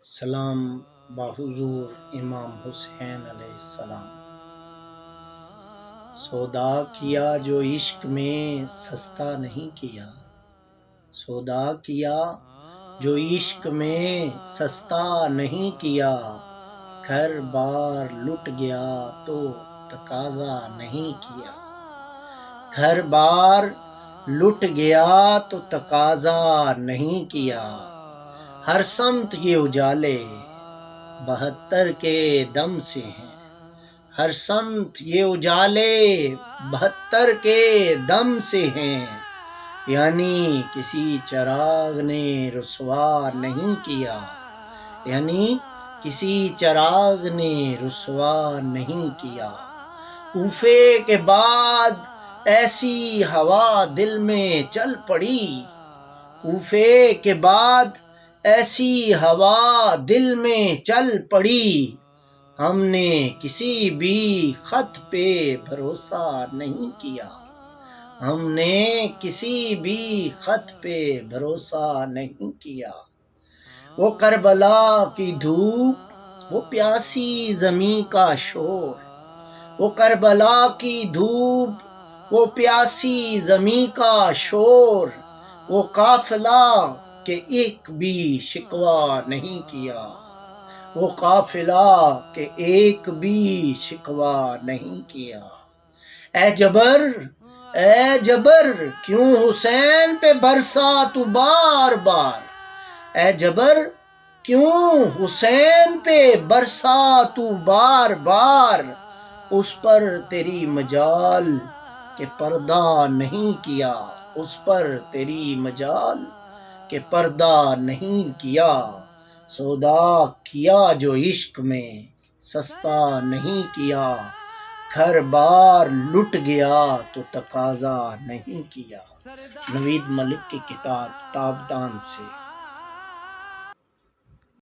سلام بحضور امام حسین علیہ السلام۔ سودا کیا جو عشق میں سستا نہیں کیا، سودا کیا جو عشق میں سستا نہیں کیا، گھر بار لٹ گیا تو تقاضا نہیں کیا، گھر بار لٹ گیا تو تقاضا نہیں کیا، ہر سمت یہ اجالے 72 کے دم سے ہیں، ہر سمت یہ اجالے 72 کے دم سے ہیں، یعنی کسی چراغ نے رسوا نہیں کیا، یعنی کسی چراغ نے رسوا نہیں کیا۔ کوفے کے بعد ایسی ہوا دل میں چل پڑی، کوفے کے بعد ایسی ہوا دل میں چل پڑی، ہم نے کسی بھی خط پہ بھروسہ نہیں کیا، ہم نے کسی بھی خط پہ بھروسہ نہیں کیا۔ وہ کربلا کی دھوپ، وہ پیاسی زمیں کا شور، وہ کربلا کی دھوپ، وہ پیاسی زمیں کا شور، وہ قافلہ کہ ایک بھی شکوہ نہیں کیا، وہ قافلہ کہ ایک بھی شکوہ نہیں کیا۔ اے جبر، اے جبر کیوں حسین پہ برسا تو بار بار، اے جبر کیوں حسین پہ برسا تو بار بار، اس پر تیری مجال کہ پردہ نہیں کیا، اس پر تیری مجال کہ پردہ نہیں کیا۔ سودا کیا جو عشق میں سستا نہیں کیا، گھر بار لٹ گیا تو تقاضا نہیں کیا۔ نوید ملک کی کتاب تابدان سے۔